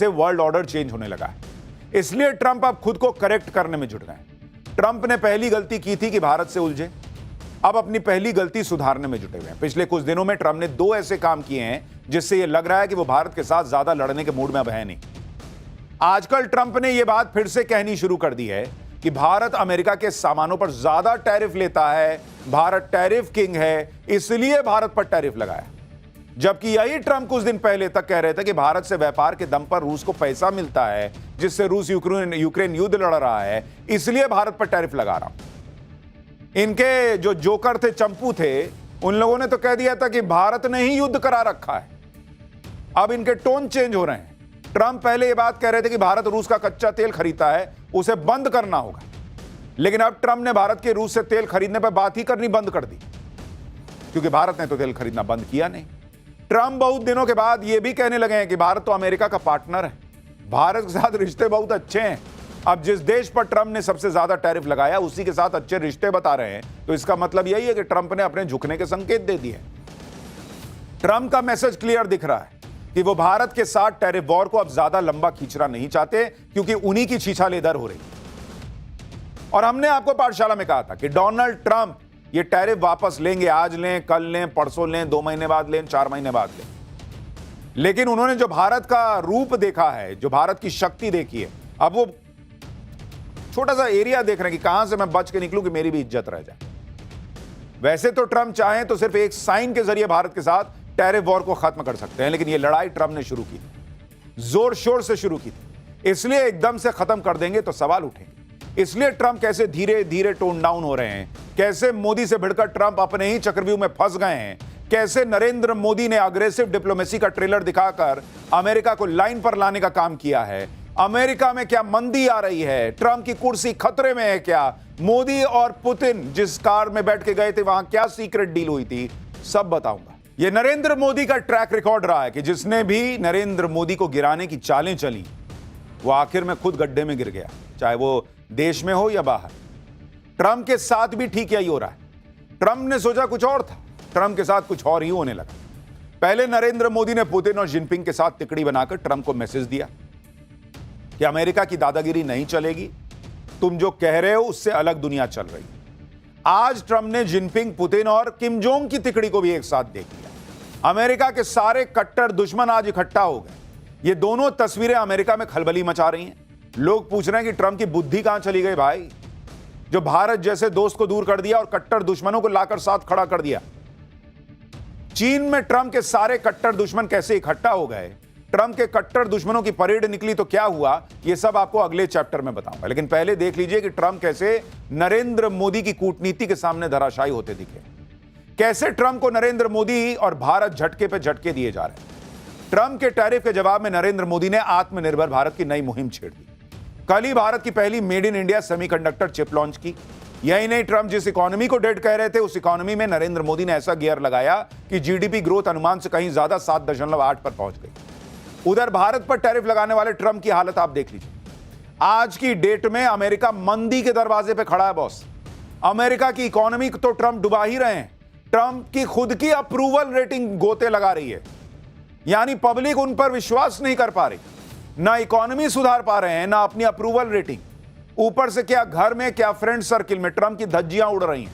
से world order change होने लगा है। इसलिए ट्रंप अब खुद को करेक्ट करने में जुट गए। ट्रंप ने पहली गलती की थी कि भारत से उलझे, अब अपनी पहली गलती सुधारने में जुटे हुए हैं। पिछले कुछ दिनों में ट्रंप ने 2 ऐसे काम किए हैं जिससे यह लग रहा है कि वो भारत के साथ ज्यादा लड़ने के मूड में अब है नहीं। आजकल ट्रंप ने यह बात फिर से कहनी शुरू कर दी है कि भारत अमेरिका के सामानों पर ज्यादा टैरिफ लेता है, भारत टैरिफ किंग है, इसलिए भारत पर टैरिफ लगाया। जबकि यही ट्रंप कुछ दिन पहले तक कह रहे थे कि भारत से व्यापार के दम पर रूस को पैसा मिलता है, जिससे रूस यूक्रेन युद्ध लड़ रहा है, इसलिए भारत पर टैरिफ लगा रहा हूं। इनके जो जोकर थे, चंपू थे, उन लोगों ने तो कह दिया था कि भारत ने ही युद्ध करा रखा है। अब इनके टोन चेंज हो रहे हैं। ट्रंप पहले यह बात कह रहे थे कि भारत रूस का कच्चा तेल खरीदता है, उसे बंद करना होगा, लेकिन अब ट्रंप ने भारत के रूस से तेल खरीदने पर बात ही करनी बंद कर दी, क्योंकि भारत ने तो तेल खरीदना बंद किया नहीं। ट्रंप बहुत दिनों के बाद यह भी कहने लगे हैं कि भारत तो अमेरिका का पार्टनर है, भारत के साथ रिश्ते बहुत अच्छे हैं। अब जिस देश पर ट्रंप ने सबसे ज्यादा टैरिफ लगाया उसी के साथ अच्छे रिश्ते बता रहे हैं, तो इसका मतलब यही है कि ट्रंप ने अपने झुकने के संकेत दे दिए। ट्रंप का मैसेज क्लियर दिख रहा है कि वो भारत के साथ टैरिफ वॉर को अब ज्यादा लंबा खींचना नहीं चाहते, क्योंकि उन्हीं की छीछालेदर हो रही। और हमने आपको पाठशाला में कहा था कि डोनाल्ड ट्रंप ये टैरिफ वापस लेंगे, आज लें, कल लें, परसों लें, 2 महीने बाद लें, 4 महीने बाद लें। लेकिन उन्होंने जो भारत का रूप देखा है, जो भारत की शक्ति देखी है, अब वो छोटा सा एरिया देख रहे हैं कि कहां से मैं बच के निकलूं कि मेरी भी इज्जत रह जाए। वैसे तो ट्रंप चाहें तो सिर्फ एक साइन के जरिए भारत के साथ टैरिफ वॉर को खत्म कर सकते हैं, लेकिन ये लड़ाई ट्रंप ने शुरू की थी, जोर शोर से शुरू की थी, इसलिए एकदम से खत्म कर देंगे तो सवाल उठेंगे। इसलिए ट्रंप कैसे धीरे धीरे टोन डाउन हो रहे हैं, कैसे मोदी से भिड़कर ट्रंप अपने ही चक्रव्यूह में फंस गए हैं, कैसे नरेंद्र मोदी ने अग्रेसिव डिप्लोमेसी का ट्रेलर दिखाकर अमेरिका को लाइन पर लाने का काम किया है। अमेरिका में क्या मंदी आ रही है, ट्रंप की कुर्सी खतरे में है क्या, मोदी और पुतिन जिस कार में बैठ के गए थे वहां क्या सीक्रेट डील हुई थी, सब बताऊंगा। यह नरेंद्र मोदी का ट्रैक रिकॉर्ड रहा है कि जिसने भी नरेंद्र मोदी को गिराने की चालें चली वो आखिर में खुद गड्ढे में गिर गया, चाहे वो देश में हो या बाहर। ट्रंप के साथ भी ठीक यही हो रहा है। ट्रंप ने सोचा कुछ और था, ट्रंप के साथ कुछ और ही होने लगा। पहले नरेंद्र मोदी ने पुतिन और जिनपिंग के साथ तिकड़ी बनाकर ट्रंप को मैसेज दिया कि अमेरिका की दादागिरी नहीं चलेगी, तुम जो कह रहे हो उससे अलग दुनिया चल रही है। आज ट्रंप ने जिनपिंग, पुतिन और किम जोंग की तिकड़ी को भी एक साथ देख लिया। अमेरिका के सारे कट्टर दुश्मन आज इकट्ठा हो गए। ये दोनों तस्वीरें अमेरिका में खलबली मचा रही हैं। लोग पूछ रहे हैं कि ट्रंप की बुद्धि कहां चली गई भाई, जो भारत जैसे दोस्त को दूर कर दिया और कट्टर दुश्मनों को लाकर साथ खड़ा कर दिया। चीन में ट्रंप के सारे कट्टर दुश्मन कैसे इकट्ठा हो गए, ट्रंप के कट्टर दुश्मनों की परेड निकली तो क्या हुआ, यह सब आपको अगले चैप्टर में बताऊंगा। लेकिन पहले देख लीजिए कि ट्रंप कैसे नरेंद्र मोदी की कूटनीति के सामने धराशायी होते दिखे, कैसे ट्रंप को नरेंद्र मोदी और भारत झटके पे झटके दिए जा रहे हैं। ट्रंप के टैरिफ के जवाब में नरेंद्र मोदी ने आत्मनिर्भर भारत की नई मुहिम छेड़ दी। कल ही भारत की पहली made in India semiconductor chip launch की। यही नहीं, ट्रंप जिस इकोनॉमी को डेड कह रहे थे उस इकोनॉमी में नरेंद्र मोदी ने ऐसा गियर लगाया कि जीडीपी ग्रोथ अनुमान से कहीं ज्यादा 7.8 पर पहुंच गई। उधर भारत पर टैरिफ लगाने वाले ट्रंप की हालत आप देख लीजिए। आज की डेट में अमेरिका मंदी के दरवाजे पे खड़ा है बॉस। अमेरिका की इकोनॉमी को तो ट्रंप डुबा ही रहे हैं। ट्रंप की खुद की अप्रूवल रेटिंग गोते लगा रही है, यानी पब्लिक उन पर विश्वास नहीं कर पा रही। ना इकोनॉमी सुधार पा रहे हैं, ना अपनी अप्रूवल रेटिंग। ऊपर से क्या घर में क्या फ्रेंड सर्किल में ट्रंप की धज्जियां उड़ रही हैं।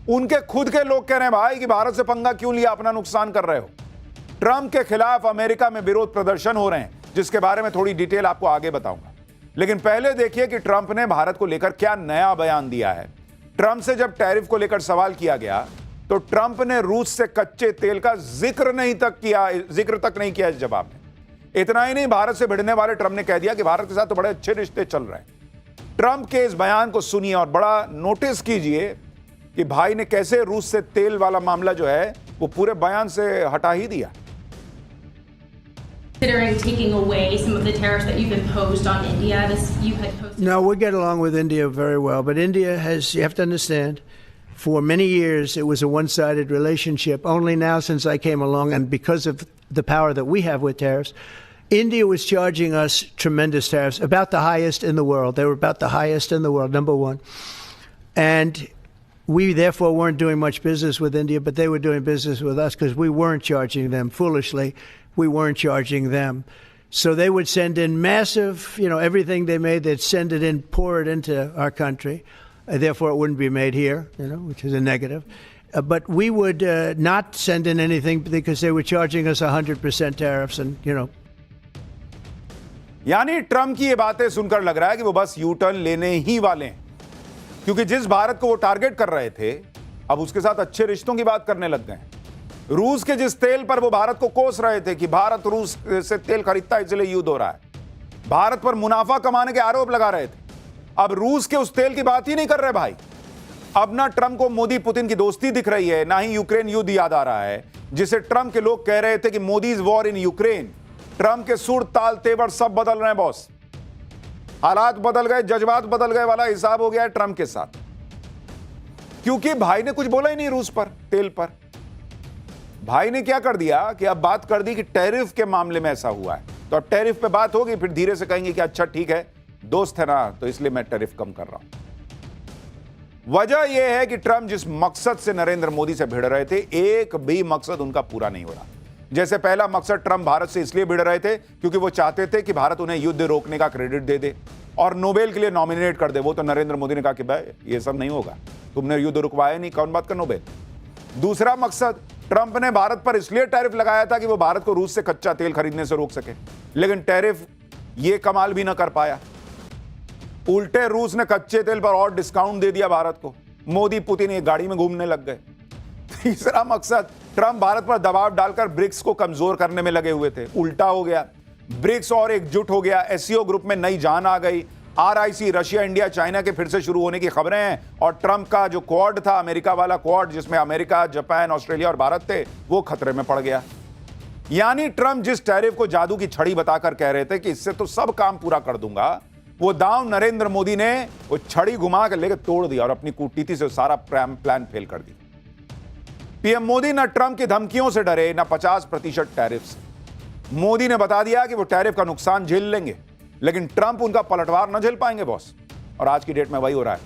उनके खुद के लोग कह रहे हैं भाई कि भारत से पंगा क्यों लिया, अपना नुकसान कर रहे हो। ट्रंप के खिलाफ अमेरिका में विरोध प्रदर्शन हो रहे हैं, जिसके बारे में थोड़ी डिटेल आपको आगे बताऊंगा। लेकिन पहले देखिए कि ट्रंप ने भारत को लेकर क्या नया बयान दिया है। ट्रंप से जब टैरिफ को लेकर सवाल किया गया तो ट्रंप ने रूस से कच्चे तेल का जिक्र तक नहीं किया इस जवाब में। इतना ही नहीं, भारत से भिड़ने वाले ट्रंप ने कह दिया कि भारत के साथ तो बड़े अच्छे रिश्ते चल रहे हैं। ट्रंप के इस बयान को सुनिए और बड़ा नोटिस कीजिए कि भाई ने कैसे रूस से तेल वाला मामला जो है वो पूरे बयान से हटा ही दिया। Considering taking away some of the tariffs that you've imposed on India, you had posted. No, we get along with India very well, but India has, you have to understand, for many years it was a one-sided relationship. Only now, since I came along, and because of the power that we have with tariffs, India was charging us tremendous tariffs, about the highest in the world. They were about the highest in the world, number one. And we therefore weren't doing much business with India, but they were doing business with us because we weren't charging them foolishly. We weren't charging them. So they would send in massive, everything they made, they'd send it in, pour it into our country. Therefore, it wouldn't be made here, which is a negative. But we would not send in anything because they were charging us 100% tariffs and, यानी Trump की ये बातें सुनकर लग रहा है कि वो बस यू टर्न लेने ही वाले हैं, क्योंकि जिस भारत को वो टारगेट कर रहे थे अब उसके साथ अच्छे रिश्तों की बात करने लग गए हैं। रूस के जिस तेल पर वो भारत को कोस रहे थे कि भारत रूस से तेल खरीदता है इसलिए युद्ध हो रहा है, भारत पर मुनाफा कमाने के आरोप लगा रहे थे, अब रूस के उस तेल की बात ही नहीं कर रहे भाई। अब ना ट्रंप को मोदी पुतिन की दोस्ती दिख रही है, ना ही यूक्रेन युद्ध याद आ रहा है, जिसे ट्रंप के लोग कह रहे थे कि Modi is war in Ukraine. Trump के सुर ताल तेवर सब बदल रहे हैं बॉस, हालात बदल गए, जज्बात बदल गए वाला हिसाब हो गया है ट्रंप के साथ, क्योंकि भाई ने कुछ बोला ही नहीं रूस पर, तेल पर। भाई ने क्या कर दिया कि अब बात कर दी कि टैरिफ के मामले में ऐसा हुआ है, तो अब टैरिफ पे बात होगी, फिर धीरे से कहेंगे कि अच्छा ठीक है दोस्त है ना, तो इसलिए मैं टैरिफ कम कर रहा हूं। वजह यह है कि ट्रंप जिस मकसद से नरेंद्र मोदी से भिड़ रहे थे, एक भी मकसद उनका पूरा नहीं हो रहा। जैसे पहला मकसद ट्रंप भारत से इसलिए भिड़ रहे थे क्योंकि वो चाहते थे कि भारत उन्हें युद्ध रोकने का क्रेडिट दे दे और नोबेल के लिए नॉमिनेट कर दे। वो तो नरेंद्र मोदी ने कहा कि भाई ये सब नहीं होगा, तुमने युद्ध रुकवाया नहीं, कौन बात का नोबेल। दूसरा मकसद, ट्रंप ने भारत पर इसलिए टैरिफ लगाया था कि वो भारत को रूस से कच्चा तेल खरीदने से रोक सके, लेकिन टैरिफ ये कमाल भी ना कर पाया, उल्टे रूस ने कच्चे तेल पर और डिस्काउंट दे दिया भारत को, मोदी पुतिन एक गाड़ी में घूमने लग गए। तीसरा मकसद, ट्रंप भारत पर दबाव डालकर ब्रिक्स को कमजोर करने में लगे हुए थे, उल्टा हो गया, ब्रिक्स और एकजुट हो गया, एससीओ ग्रुप में नई जान आ गई, आरआईसी रशिया इंडिया चाइना के फिर से शुरू होने की खबरें हैं, और ट्रंप का जो क्वाड था, अमेरिका वाला क्वाड जिसमें अमेरिका, जापान, ऑस्ट्रेलिया और भारत थे, वो खतरे में पड़ गया। यानी ट्रंप जिस टैरिफ को जादू की छड़ी बताकर कह रहे थे कि इससे तो सब काम पूरा कर दूंगा, वो दांव नरेंद्र मोदी ने वो छड़ी घुमा कर लेकर तोड़ दिया और अपनी कूटनीति से सारा प्लान फेल कर दिया। पीएम मोदी ना ट्रंप की धमकियों से डरे, ना 50% टैरिफ से। मोदी ने बता दिया कि वो टैरिफ का नुकसान झेल लेंगे, लेकिन ट्रंप उनका पलटवार न झेल पाएंगे बॉस, और आज की डेट में वही हो रहा है।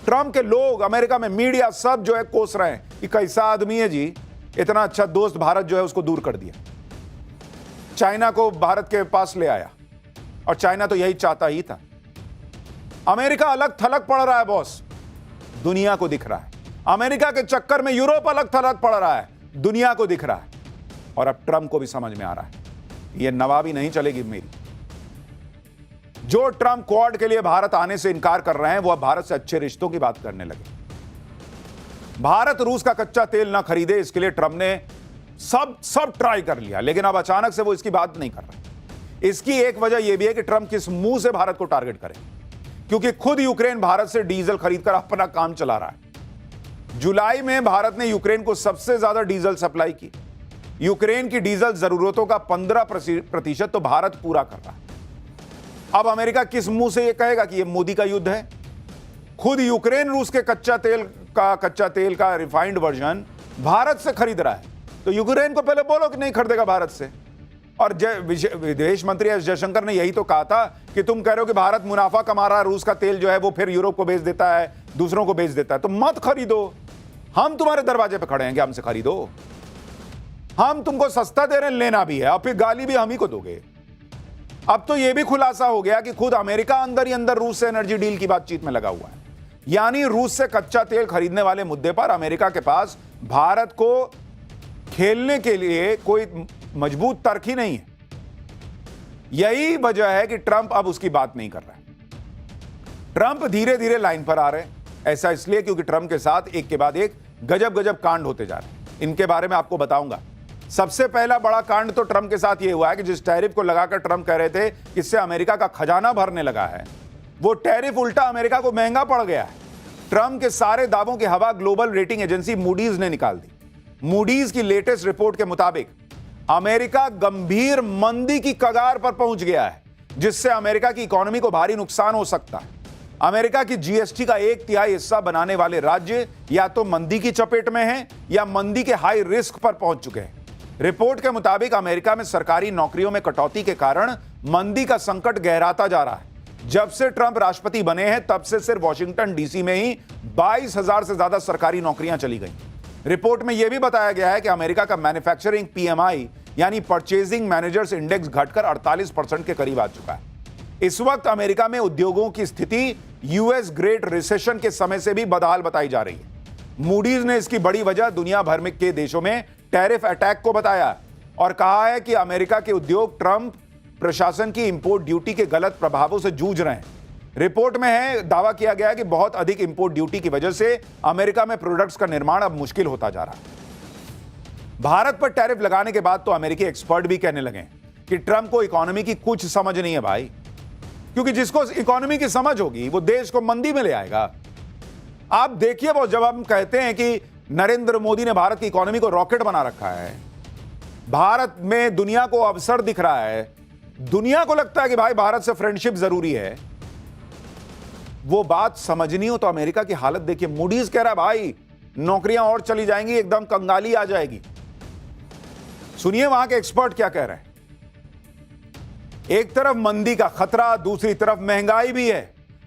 ट्रंप के लोग, अमेरिका में मीडिया सब जो है कोस रहे हैं कि कैसा आदमी है जी, इतना अच्छा दोस्त भारत जो है उसको दूर कर दिया, चाइना को भारत के पास ले आया, और चाइना तो यही चाहता ही था। अमेरिका अलग थलग पड़ रहा है बॉस, दुनिया को दिख रहा है। अमेरिका के चक्कर में यूरोप अलग थलग पड़ रहा है, दुनिया को दिख रहा है। और अब ट्रंप को भी समझ में आ रहा है यह नवाबी नहीं चलेगी मेरी। जो ट्रंप क्वाड के लिए भारत आने से इनकार कर रहे हैं, वो अब भारत से अच्छे रिश्तों की बात करने लगे। भारत रूस का कच्चा तेल ना खरीदे, इसके लिए ट्रंप ने सब ट्राई कर लिया, लेकिन अब अचानक से वो इसकी बात नहीं कर रहे। इसकी एक वजह यह भी है कि ट्रंप किस मुंह से भारत को टारगेट करे, क्योंकि खुद यूक्रेन भारत से डीजल खरीदकर अपना काम चला रहा है। जुलाई में भारत ने यूक्रेन को सबसे ज्यादा डीजल सप्लाई की। यूक्रेन की डीजल जरूरतों का 15% तो भारत पूरा कर रहा है। अब अमेरिका किस मुंह से यह कहेगा कि यह मोदी का युद्ध है? खुद यूक्रेन रूस के कच्चा तेल का रिफाइंड वर्जन भारत से खरीद रहा है, तो यूक्रेन को पहले बोलो कि नहीं खरीदेगा भारत से। और विदेश मंत्री एस जयशंकर ने यही तो कहा था कि तुम कह रहे हो कि भारत मुनाफा कमा रहा है, रूस का तेल जो है वो फिर यूरोप को बेच देता है, दूसरों को बेच देता है, तो मत खरीदो, हम तुम्हारे दरवाजे पे खड़े हैं कि हमसे खरीदो, हम तुमको सस्ता दे रहे हैं, लेना भी है, और फिर गाली भी हम ही को दोगे। अब तो यह भी खुलासा हो गया कि खुद अमेरिका अंदर ही अंदर रूस से एनर्जी डील की बातचीत में लगा हुआ है। यानी रूस से कच्चा तेल खरीदने वाले मुद्दे पर अमेरिका के पास भारत को खेलने के लिए कोई मजबूत तर्क ही नहीं है। यही वजह है कि ट्रंप अब उसकी बात नहीं कर रहा है। ट्रंप धीरे धीरे लाइन पर आ रहे हैं। ऐसा इसलिए क्योंकि ट्रंप के साथ एक के बाद एक गजब कांड होते जा रहे हैं। इनके बारे में आपको बताऊंगा। सबसे पहला बड़ा कांड तो ट्रंप के साथ यह हुआ है कि जिस टैरिफ को लगाकर ट्रंप कह रहे थे कि इससे अमेरिका का खजाना भरने लगा है, वो टैरिफ उल्टा अमेरिका को महंगा पड़ गया है। ट्रंप के सारे दावों की हवा ग्लोबल रेटिंग एजेंसी मूडीज ने निकाल दी। मूडीज की लेटेस्ट रिपोर्ट के मुताबिक अमेरिका गंभीर मंदी की कगार पर पहुंच गया है, जिससे अमेरिका की इकोनॉमी को भारी नुकसान हो सकता है। अमेरिका की जीएसटी का 1/3 हिस्सा बनाने वाले राज्य या तो मंदी की चपेट में हैं या मंदी के हाई रिस्क पर पहुंच चुके हैं। रिपोर्ट के मुताबिक अमेरिका में सरकारी नौकरियों में कटौती के कारण मंदी का संकट गहराता जा रहा है। जब से ट्रंप राष्ट्रपति बने हैं तब से सिर्फ वॉशिंगटन डीसी में ही 22,000 से ज्यादा सरकारी नौकरियां चली गई। रिपोर्ट में यह भी बताया गया है कि अमेरिका का मैन्युफैक्चरिंग पीएमआई यानी परचेजिंग मैनेजर्स इंडेक्स घटकर 48% के करीब आ चुका है। इस वक्त अमेरिका में उद्योगों की स्थिति यूएस ग्रेट रिसेशन के समय से भी बदहाल बताई जा रही है। मूडीज ने इसकी बड़ी वजह दुनिया भर में के देशों में टैरिफ अटैक को बताया और कहा है कि अमेरिका के उद्योग ट्रंप प्रशासन की इंपोर्ट ड्यूटी के गलत प्रभावों से जूझ रहे हैं। रिपोर्ट में दावा किया गया है कि बहुत अधिक इंपोर्ट ड्यूटी की वजह से अमेरिका में प्रोडक्ट्स का निर्माण अब मुश्किल होता जा रहा है। भारत पर टैरिफ लगाने के बाद तो अमेरिकी एक्सपर्ट भी कहने लगे कि ट्रंप को इकोनॉमी की कुछ समझ नहीं है भाई, क्योंकि जिसको इकोनॉमी की समझ होगी वो देश को मंदी में ले आएगा। आप देखिए, वो जब हम कहते हैं कि नरेंद्र मोदी ने भारत की इकोनॉमी को रॉकेट बना रखा है, भारत में दुनिया को अवसर दिख रहा है, दुनिया को लगता है कि भाई भारत से फ्रेंडशिप जरूरी है, वो बात समझनी हो तो अमेरिका की हालत देखिए। मूडीज कह रहा है भाई नौकरियां और चली जाएंगी, एकदम कंगाली आ जाएगी। सुनिए वहां के एक्सपर्ट क्या कह रहे हैं। एक तरफ मंदी का खतरा, दूसरी तरफ महंगाई भी है।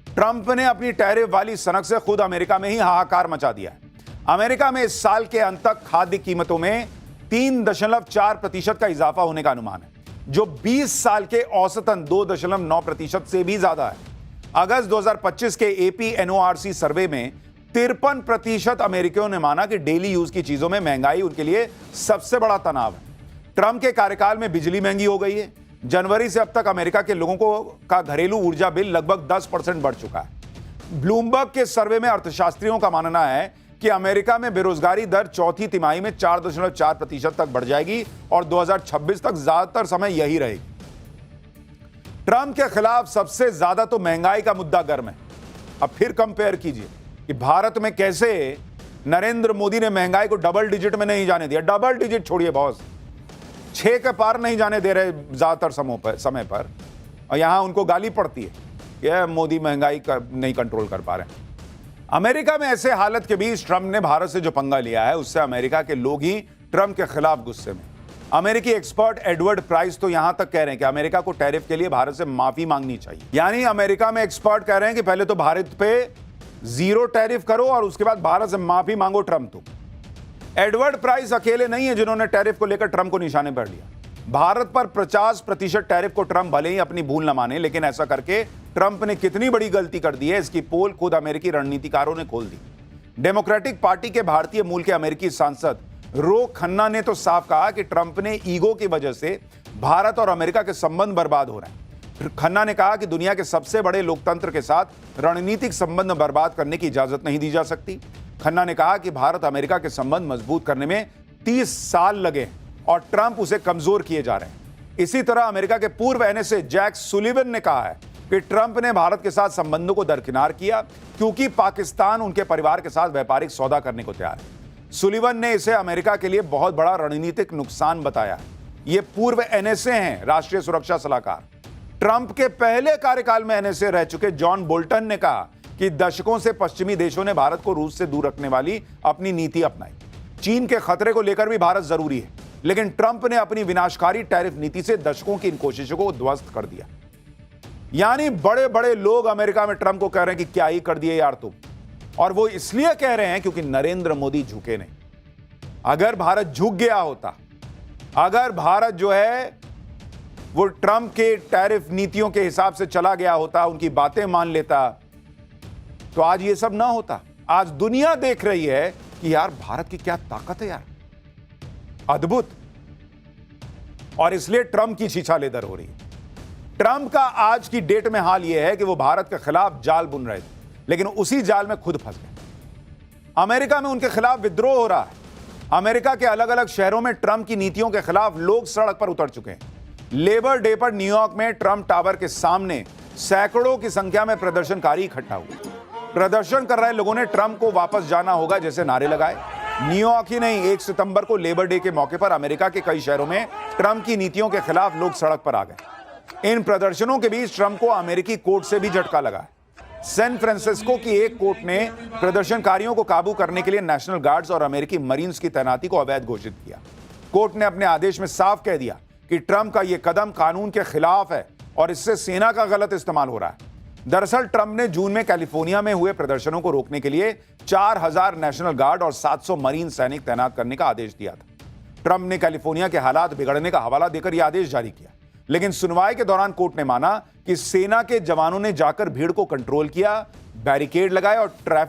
ट्रंप ने अपनी टैरिफ वाली सनक से खुद अमेरिका में ही हाहाकार मचा दिया है। अमेरिका में इस साल के अंत तक खाद्य कीमतों में 3.4% का इजाफा होने का अनुमान है, जो 20 साल के औसतन 2.9% से भी ज्यादा है। अगस्त 2025 के APNORC सर्वे में 53% अमेरिकियों ने माना कि डेली यूज की चीजों में महंगाई उनके लिए सबसे बड़ा तनाव है। ट्रंप के कार्यकाल में बिजली महंगी हो गई है। जनवरी से अब तक अमेरिका के लोगों का घरेलू ऊर्जा बिल लगभग 10% बढ़ चुका है। ब्लूमबर्ग के सर्वे में अर्थशास्त्रियों का मानना है कि अमेरिका में बेरोजगारी दर चौथी तिमाही में 4.4% तक बढ़ जाएगी और 2026 तक ज्यादातर समय यही रहेगी। ट्रंप के खिलाफ सबसे ज्यादा तो महंगाई का मुद्दा गर्म है। अब फिर कंपेयर कीजिए कि भारत में कैसे नरेंद्र मोदी ने महंगाई को डबल डिजिट में नहीं जाने दिया। डबल डिजिट छोड़िए बॉस, 6 के पार नहीं जाने दे रहे ज्यादातर समय पर, और यहां उनको गाली पड़ती है कि मोदी महंगाई का नहीं कंट्रोल कर पा रहे हैं। अमेरिका में ऐसे हालत के बीच ट्रंप ने भारत से जो पंगा लिया है उससे अमेरिका के लोग ही ट्रंप के खिलाफ गुस्से में। अमेरिकी एक्सपर्ट एडवर्ड प्राइस तो यहां तक कह रहे हैं कि अमेरिका को टैरिफ के लिए भारत से माफी मांगनी चाहिए। यानी अमेरिका में एक्सपर्ट कह रहे हैं कि पहले तो भारत पे 0 टैरिफ करो और उसके बाद भारत से माफी मांगो ट्रंप। तो एडवर्ड प्राइस अकेले नहीं है जिन्होंने टैरिफ को लेकर ट्रंप को निशाने पर लिया। भारत पर 50% टैरिफ को ट्रंप भले ही अपनी भूल न माने, लेकिन ऐसा करके ट्रंप ने कितनी बड़ी गलती कर दी है इसकी पोल खुद अमेरिकी रणनीतिकारों ने खोल दी। डेमोक्रेटिक पार्टी के भारतीय मूल के अमेरिकी सांसद रो खन्ना ने तो साफ कहा कि ट्रंप ने ईगो की वजह से भारत और अमेरिका के संबंध बर्बाद हो रहे हैं। खन्ना ने कहा कि दुनिया के सबसे बड़े लोकतंत्र के साथ रणनीतिक संबंध बर्बाद करने की इजाजत नहीं दी जा सकती। खन्ना ने कहा कि भारत अमेरिका के संबंध मजबूत करने में 30 साल लगे और ट्रंप उसे कमजोर किए जा रहे हैं। इसी तरह अमेरिका के पूर्व NSA जैक सुलिवन ने कहा है कि ट्रंप ने भारत के साथ संबंधों को दरकिनार किया क्योंकि पाकिस्तान उनके परिवार के साथ व्यापारिक सौदा करने को तैयार है। सुलिवन ने इसे अमेरिका के लिए बहुत बड़ा रणनीतिक नुकसान बताया। ये पूर्व NSA हैं, राष्ट्रीय सुरक्षा सलाहकार। ट्रंप के पहले कार्यकाल में NSA रह चुके जॉन बोल्टन ने कहा कि दशकों से पश्चिमी देशों ने भारत को रूस से दूर रखने वाली अपनी नीति अपनाई। चीन के खतरे को लेकर भी भारत जरूरी है, लेकिन ट्रंप ने अपनी विनाशकारी टैरिफ नीति से दशकों की इन कोशिशों को ध्वस्त कर दिया। यानी बड़े बड़े लोग अमेरिका में ट्रंप को कह रहे हैं कि क्या ही कर दिए यार तुम, और वो इसलिए कह रहे हैं क्योंकि नरेंद्र मोदी झुके नहीं। अगर भारत झुक गया होता, अगर भारत जो है वो ट्रंप के टैरिफ नीतियों के हिसाब से चला गया होता, उनकी बातें मान लेता, तो आज ये सब ना होता। आज दुनिया देख रही है कि यार भारत की क्या ताकत है यार, अद्भुत। और इसलिए ट्रंप की छीछालेदर हो रही है। ट्रंप का आज की डेट में हाल यह है कि वो भारत के खिलाफ जाल बुन रहे थे, लेकिन उसी जाल में खुद फंस गए। अमेरिका में उनके खिलाफ विद्रोह हो रहा है। अमेरिका के अलग अलग शहरों में ट्रंप की नीतियों के खिलाफ लोग सड़क पर उतर चुके हैं। लेबर डे पर न्यूयॉर्क में ट्रंप टावर के सामने सैकड़ों की संख्या में प्रदर्शनकारी इकट्ठा हुए। प्रदर्शन कर रहे लोगों ने ट्रंप को वापस जाना होगा जैसे नारे लगाए। न्यूयॉर्क ही नहीं, 1 सितंबर को लेबर डे के मौके पर अमेरिका के कई शहरों में ट्रंप की नीतियों के खिलाफ लोग सड़क पर आ गए। इन प्रदर्शनों के बीच ट्रंप को अमेरिकी कोर्ट से भी झटका लगा। सैन फ्रांसिस्को की एक कोर्ट ने प्रदर्शनकारियों को काबू करने के लिए नेशनल गार्ड्स और अमेरिकी मरीन्स की तैनाती को अवैध घोषित किया। कोर्ट ने अपने आदेश में साफ कह दिया कि ट्रंप का यह कदम कानून के खिलाफ है और इससे सेना का गलत इस्तेमाल हो रहा है। दरअसल ट्रंप ने जून में कैलिफोर्निया में हुए प्रदर्शनों को रोकने के लिए 4000 नेशनल गार्ड और 700 मरीन सैनिक तैनात करने का आदेश दिया था। ट्रंप ने कैलिफोर्निया के हालात बिगड़ने का हवाला देकर यह आदेश जारी किया, लेकिन सुनवाई के दौरान कोर्ट ने माना कि सेना के जवानों ने जाकर भीड़ को कंट्रोल किया, बैरिकेड लगाए और ट्रैफिक